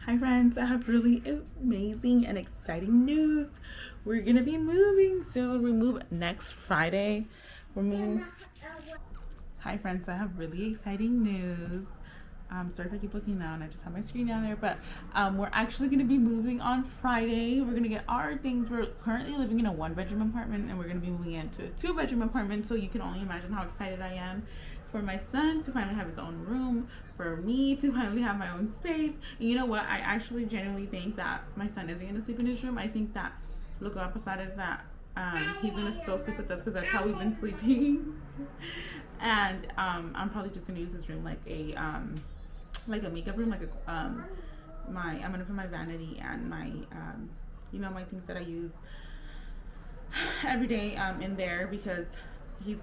Hi, friends. I have really amazing and exciting news. We're gonna be moving soon. We move next Friday. We're moving. Hi, friends. I have really exciting news. Sorry if I keep looking down. I just have my screen down there. But we're actually going to be moving on Friday. We're going to get our things. We're currently living in a one-bedroom apartment, and we're going to be moving into a two-bedroom apartment. So you can only imagine how excited I am for my son to finally have his own room, for me to finally have my own space. And you know what? I actually genuinely think that my son isn't going to sleep in his room. I think that lo que va a pasar is that he's going to still sleep with us because that's how we've been sleeping. And I'm probably just gonna use this room like a makeup room, like a my I'm gonna put my vanity and my my things that I use every day in there because he's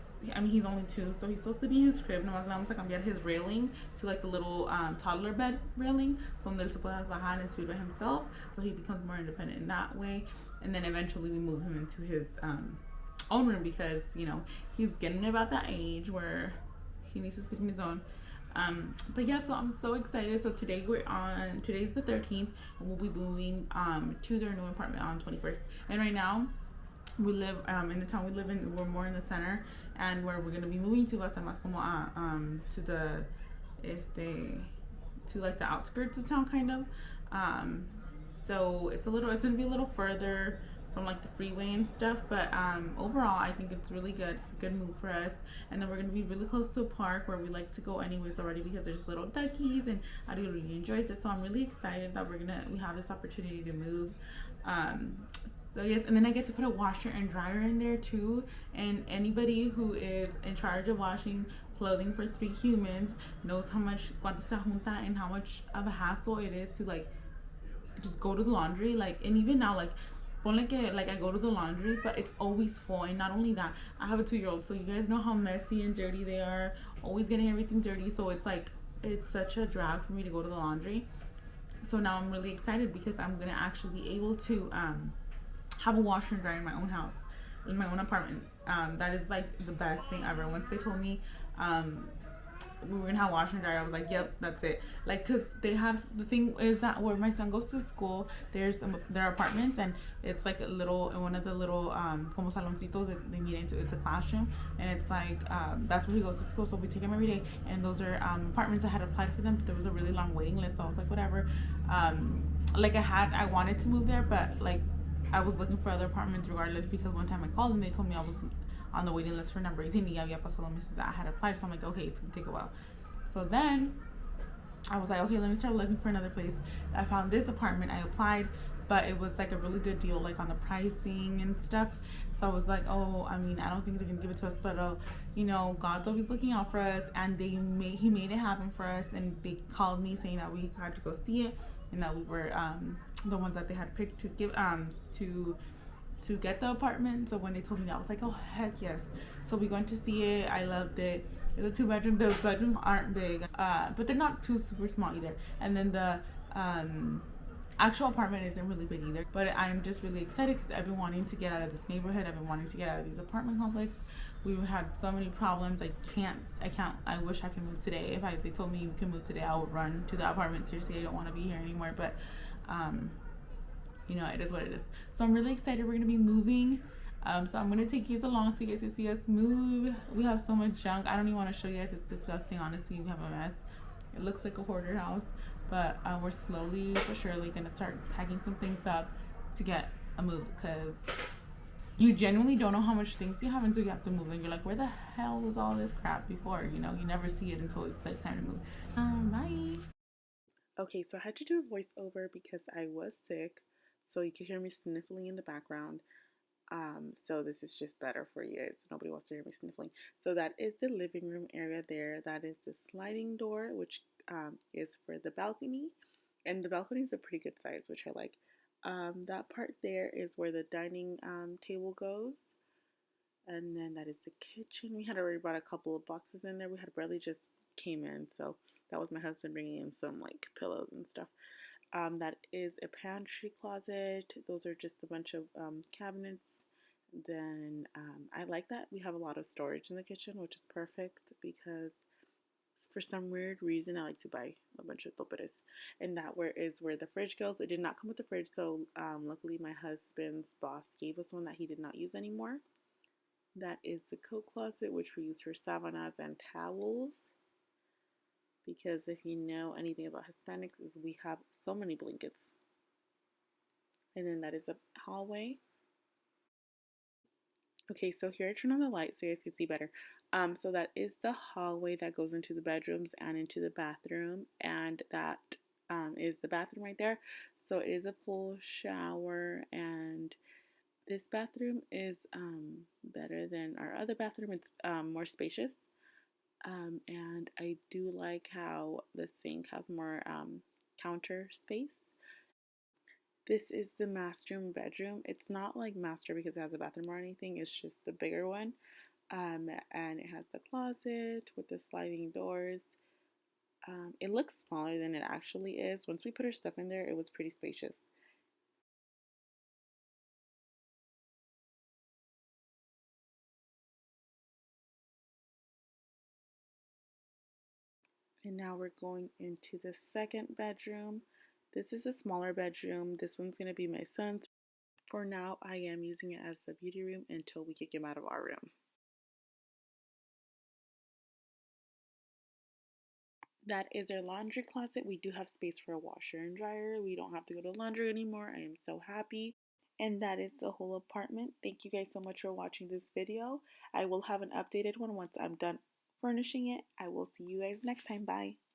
he's only 2, so he's still sleeping in his crib. No, vamos a cambiar his railing to like the little toddler bed railing, so donde él se puede bajar and sleep by himself, so he becomes more independent in that way. And then eventually we move him into his own room because he's getting about that age where he needs to sleep in his own. But yeah, so I'm so excited. So today's the 13th, and we'll be moving to their new apartment on 21st. And right now we live in the town we live in. We're more in the center, and where we're gonna be moving to va a ser más como to the este to like the outskirts of town, kind of. Um, so it's gonna be a little further from like the freeway and stuff, but overall I think it's really good. It's a good move for us. And then we're gonna be really close to a park where we like to go anyways already because there's little duckies and Ari really enjoys it. So I'm really excited that we have this opportunity to move. Um, so yes, and then I get to put a washer and dryer in there too. And anybody who is in charge of washing clothing for 3 humans knows how much cuánto se junta and how much of a hassle it is to like just go to the laundry. Like, and even now, like ponle que like I go to the laundry, but it's always full. And not only that, I have a 2-year-old, so you guys know how messy and dirty they are, always getting everything dirty. So it's like it's such a drag for me to go to the laundry. So now I'm really excited because I'm gonna actually be able to have a washer and dryer in my own house, in my own apartment. That is like the best thing ever. Once they told me um, we were gonna have washer and dryer, I was like, yep, that's it. Like, cause they have the thing is that where my son goes to school, there are apartments, and it's like a little in one of the little como saloncitos that they meet into. It's a classroom, and it's like that's where he goes to school. So we take him every day, and those are apartments. I had applied for them, but there was a really long waiting list. So I was like, whatever. Like I wanted to move there, but like I was looking for other apartments regardless because one time I called and they told me I was on the waiting list for number 18 y ya había pasado meses that I had applied. So I'm like, okay, it's gonna take a while. So then I was like, okay, let me start looking for another place. I found this apartment. I applied, but it was like a really good deal, like on the pricing and stuff. So I was like, oh, I mean, I don't think they're gonna give it to us, but God's always looking out for us, and he made it happen for us, and they called me saying that we had to go see it, and that we were the ones that they had picked to give to get the apartment. So when they told me that, I was like, oh heck yes. So we went to see it. I loved it. It's a 2 bedroom. The bedrooms aren't big, but they're not too super small either. And then the actual apartment isn't really big either. But I'm just really excited because I've been wanting to get out of this neighborhood. I've been wanting to get out of these apartment complex. We've had so many problems. I wish I could move today. They told me we can move today, I would run to the apartment. Seriously, I don't want to be here anymore. But um, it is what it is. So I'm really excited. We're gonna be moving. So I'm gonna take you along so you guys can see us move. We have so much junk. I don't even want to show you guys. It's disgusting. Honestly, we have a mess. It looks like a hoarder house, but we're slowly but surely gonna start packing some things up to get a move because you genuinely don't know how much things you have until you have to move, and you're like, where the hell was all this crap before? You never see it until it's like time to move. Bye. Okay, so I had to do a voiceover because I was sick, so you can hear me sniffling in the background. So this is just better for you. So nobody wants to hear me sniffling. So that is the living room area there. That is the sliding door, which is for the balcony, and the balcony is a pretty good size, which I like. That part there is where the dining table goes, and then that is the kitchen. We had already brought a couple of boxes in there. We had barely just came in, so that was my husband bringing in some like pillows and stuff. That is a pantry closet. Those are just a bunch of cabinets. Then I like that we have a lot of storage in the kitchen, which is perfect because For some weird reason, I like to buy a bunch of toperes. And that is where the fridge goes. It did not come with the fridge, so luckily my husband's boss gave us one that he did not use anymore. That is the coat closet, which we use for sábanas and towels. Because if you know anything about Hispanics, is we have so many blankets. And then that is the hallway. Okay, so here I turn on the light so you guys can see better. So that is the hallway that goes into the bedrooms and into the bathroom, and that is the bathroom right there. So it is a full shower, and this bathroom is better than our other bathroom. It's more spacious, and I do like how the sink has more counter space. This is the master bedroom. It's not like master because it has a bathroom or anything. It's just the bigger one. And it has the closet with the sliding doors. It looks smaller than it actually is. Once we put our stuff in there, it was pretty spacious. And now we're going into the second bedroom. This is a smaller bedroom. This one's going to be my son's. For now, I am using it as the beauty room until we kick him out of our room. That is our laundry closet. We do have space for a washer and dryer. We don't have to go to laundry anymore. I am so happy. And that is the whole apartment. Thank you guys so much for watching this video. I will have an updated one once I'm done furnishing it. I will see you guys next time. Bye.